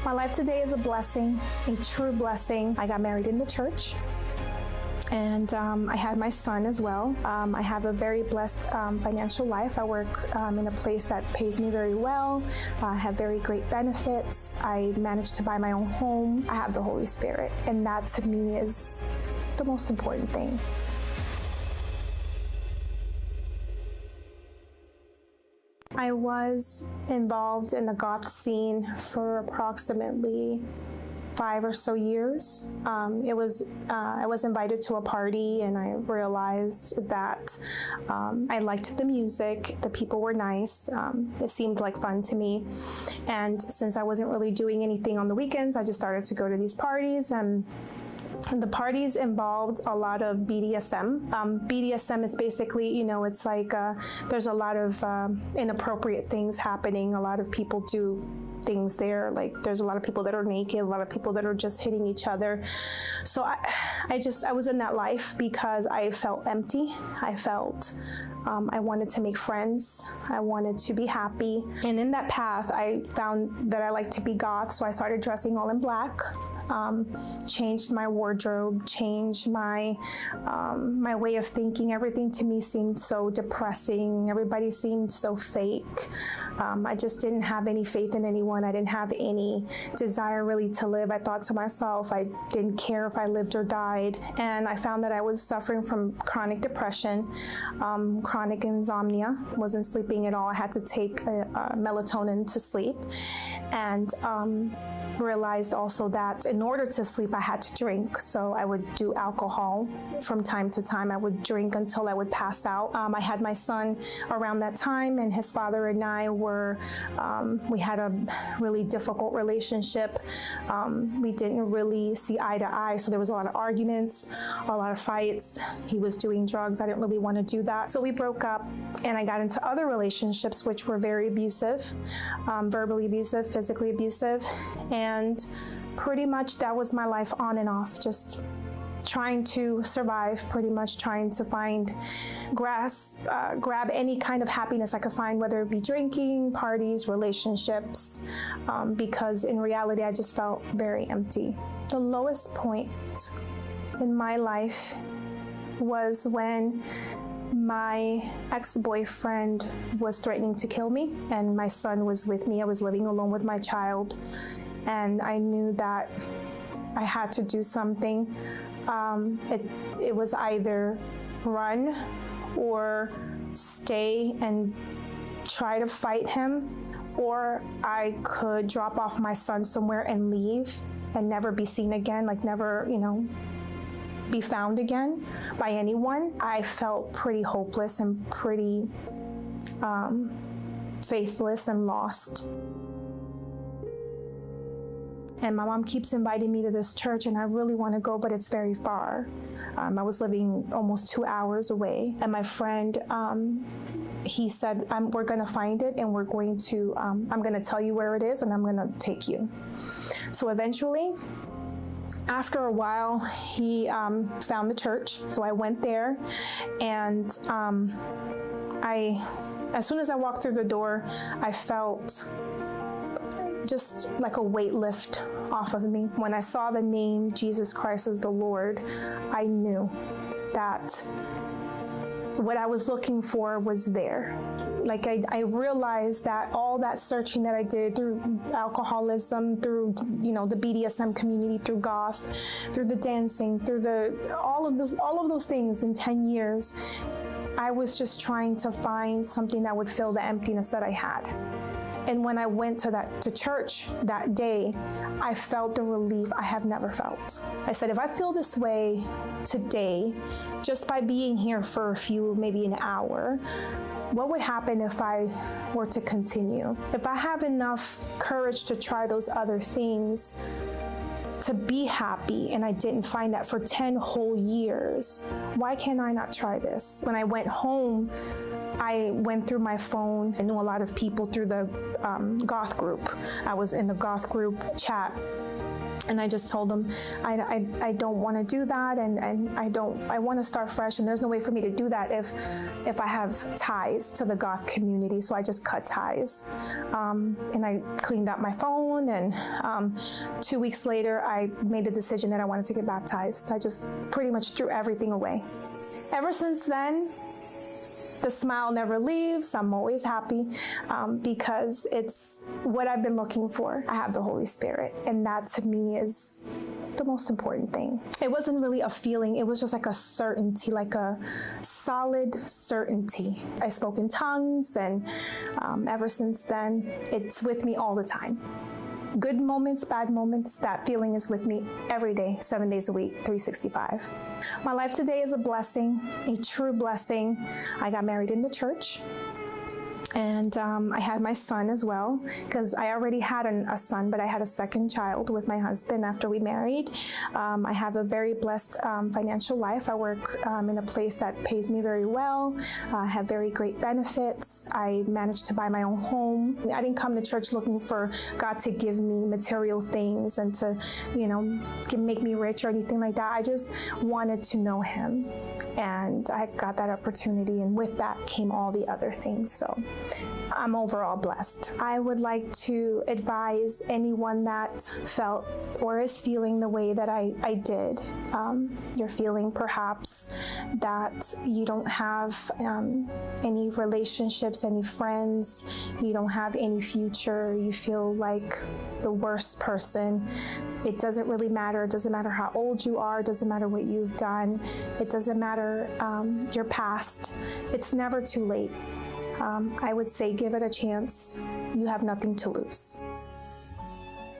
My life today is a blessing, a true blessing. I got married in the church. And I had my son as well. I have a very blessed financial life. I work in a place that pays me very well. I have very great benefits. I managed to buy my own home. I have the Holy Spirit. And that to me is the most important thing. I was involved in the goth scene for approximately 5 or so years. I was invited to a party and I realized that I liked the music, the people were nice, it seemed like fun to me. And since I wasn't really doing anything on the weekends, I just started to go to these parties, and the parties involved a lot of BDSM. BDSM is basically, it's like there's a lot of inappropriate things happening. A lot of people do things there. Like there's a lot of people that are naked, a lot of people that are just hitting each other. So I was in that life because I felt empty. I felt I wanted to make friends. I wanted to be happy. And in that path, I found that I like to be goth. So I started dressing all in black. Changed my wardrobe, changed my way of thinking. Everything to me seemed so depressing. Everybody seemed so fake. I just didn't have any faith in anyone. I didn't have any desire really to live. I thought to myself, I didn't care if I lived or died. And I found that I was suffering from chronic depression, chronic insomnia, wasn't sleeping at all. I had to take melatonin to sleep. And realized also that in order to sleep, I had to drink. So I would do alcohol from time to time. I would drink until I would pass out. I had my son around that time, and his father and I we had a really difficult relationship. We didn't really see eye to eye. So there was a lot of arguments, a lot of fights. He was doing drugs. I didn't really want to do that. So we broke up, and I got into other relationships, which were very abusive, verbally abusive, physically abusive. And pretty much that was my life on and off, just trying to survive, pretty much trying to grab any kind of happiness I could find, whether it be drinking, parties, relationships, because in reality, I just felt very empty. The lowest point in my life was when my ex-boyfriend was threatening to kill me, and my son was with me. I was living alone with my child. And I knew that I had to do something. It was either run or stay and try to fight him, or I could drop off my son somewhere and leave and never be seen again, like never, be found again by anyone. I felt pretty hopeless and pretty faithless and lost. And my mom keeps inviting me to this church, and I really want to go, but it's very far. I was living almost 2 hours away. And my friend, he said, we're going to find it, and I'm going to tell you where it is, and I'm going to take you. So eventually, after a while, he found the church. So I went there, and as soon as I walked through the door, I felt just like a weight lift off of me. When I saw the name Jesus Christ as the Lord, I knew that what I was looking for was there. Like I realized that all that searching that I did through alcoholism, through the BDSM community, through goth, through the dancing, through all of those things in 10 years, I was just trying to find something that would fill the emptiness that I had. And when I went to church that day, I felt the relief I have never felt. I said, if I feel this way today, just by being here for maybe an hour, what would happen if I were to continue? If I have enough courage to try those other things, to be happy, and I didn't find that for 10 whole years, why can I not try this? When I went home, I went through my phone. I knew a lot of people through the goth group. I was in the goth group chat. And I just told him, I don't want to do that, and I want to start fresh, and there's no way for me to do that if I have ties to the goth community. So I just cut ties, and I cleaned up my phone, and 2 weeks later, I made the decision that I wanted to get baptized. I just pretty much threw everything away. Ever since then, the smile never leaves. I'm always happy because it's what I've been looking for. I have the Holy Spirit, and that to me is the most important thing. It wasn't really a feeling. It was just like a certainty, like a solid certainty. I spoke in tongues, and ever since then, it's with me all the time. Good moments, bad moments, that feeling is with me every day, 7 days a week, 365. My life today is a blessing, a true blessing. I got married in the church. And I had my son as well, because I already had a son, but I had a second child with my husband after we married. I have a very blessed financial life. I work in a place that pays me very well. I have very great benefits. I managed to buy my own home. I didn't come to church looking for God to give me material things and to, make me rich or anything like that. I just wanted to know Him. And I got that opportunity, and with that came all the other things. So I'm overall blessed. I would like to advise anyone that felt or is feeling the way that I did. You're feeling perhaps that you don't have any relationships, any friends, you don't have any future, you feel like the worst person. It doesn't really matter. It doesn't matter how old you are. It doesn't matter what you've done. It doesn't matter your past. It's never too late. I would say give it a chance. You have nothing to lose.